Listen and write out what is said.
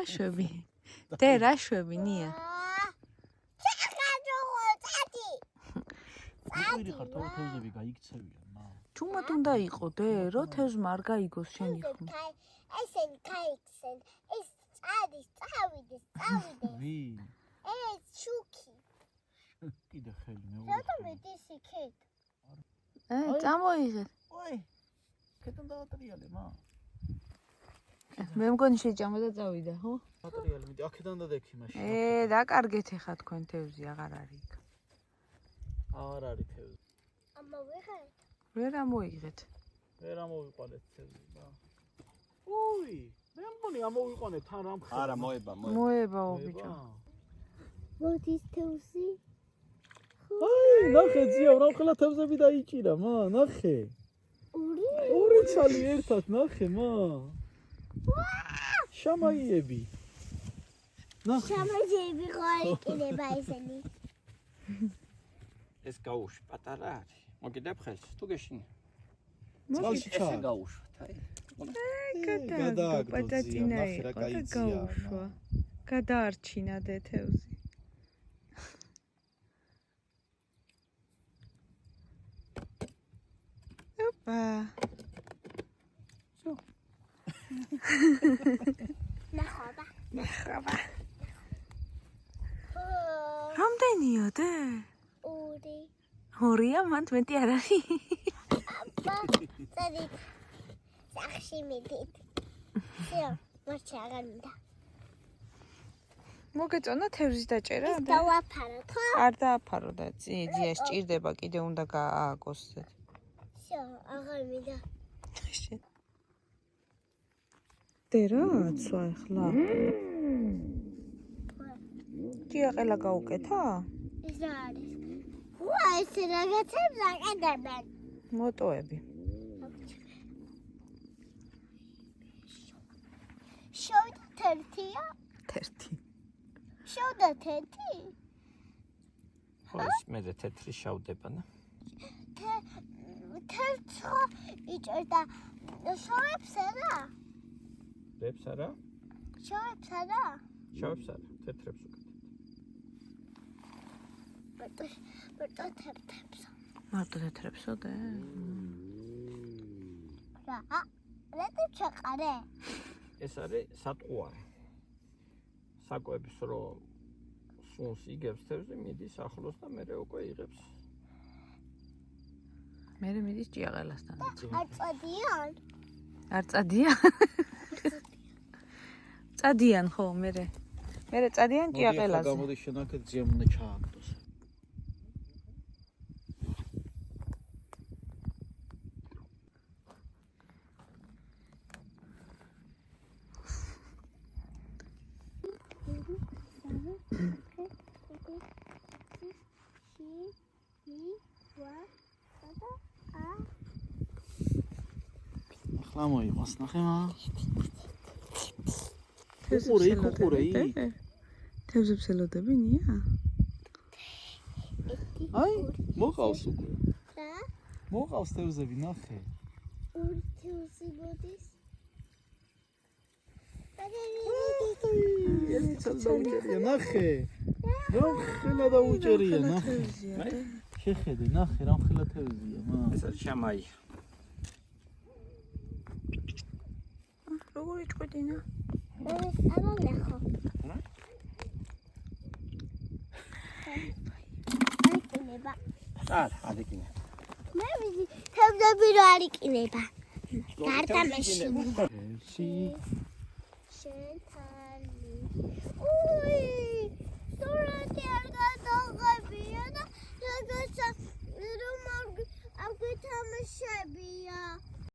რა შვები? დე რა შვები ნია? ვიყირი ხარ თორე თევზები გაიქცევიან მა. ჩუმად უნდა იყო დე, რო თევზმა არ გაიგოს შენი ხომ. ესენი გაიქცენ. ეს წავიდეს. ვი? ეს შუქი. კიდე ხელი მე. რატომ ედის იქით? წამოიღეთ. ოი. ქეთან დავატრიალე მა. მე მგონი შეჭამა და წავიდა, ხო? ატრიალე, მეტი აქედან დადექი მაშინ. დაკარგეთ ეხა თქვენ თევზი აღარ არის იქ. აღარ არის თევზი. ამოვიღეთ. ვერ ამოიღეთ. ვერ ამოვიყვანეთ თევზი მა. ოი, მე მგონი ამოვიყვანეთ თან რამ ხარ. არა, მოება. მოებაო ბიჭო. მოდის თევზი? აი, ნახე ძიავ, რამხელა თევზები დაიჭირა მა, ნახე. ორი ცალი ერთად ნახე მა. შამაიები. ნახე. შამაიები ყოლიკინება ესენი. ეს გაუშვ პატარა არის. მოგიდებ ხელს თუ გეშინი. წყალში ჩა. ესე გაუშვათ, აი. გადააგდო პატატინა იყო და გაუშვა. გადაარჩინა დე თევზი. ოპა. ნახობა. რამდენია დე? ორია, მანდ მეტი არ არის. წადით. სახში მიდით. всё, მოჩა აღარ მინდა. მოგეწონა თევზის დაჭერა და დავაფარო, ხო? არ დააფარო და ძია სჭირდება კიდე უნდა გაააგოს. всё, აღარ მინდა. დე რაცვა ახლა? ჭიაყელა გაუკეთა? ეს რა არის? ვა, ეს რაღაცებს აკეთებენ. მოტოები. შოვდა თერთია? თერთი. შოვდა თერთი? ხო, ის მეზე თეთრი შავდება და თერთს ხო იჭერდა შოვებს არა? დებს არა? შოვებს არა? შავებს არა, თეთრებს უკეთებ. მარტო თერთებს. მარტო თეთრებსო და? რა? რატო ჩაყარე? ეს არის სატყუარი. საკვების რო სუნს იგებს თევზი, მიდის ახლოს და მერე უკვე იღებს. მერე მიდის ჭიაყელასთან. არ წადიან? არ წადიან? წადიან ხო, მერე წადიან ჭიაყელაზე. გამოდი შენაკეთ ძიამ უნდა ჩააგდოს. ახლა მოიყვანს ნახე მა. კუყურე. თევზებს ელოდები ნია? აი, მოყავს უკვე. რა? მოყავს თევზები ნახე. ორი თევზი მოდის. ეს ცალდაუჭერია ნახე. რამხელა დაუჭერია ნახე. შეხედე ნახე რამხელა თევზია მა. ეს არის შამაი. როგორ იჭყვინა? აბა ნახო. აიკინება. არა, ადიკინე. მე ვიცი თევზები რა არ იყინება. გარდა მეშინი. შენ თალი. უი! სურათი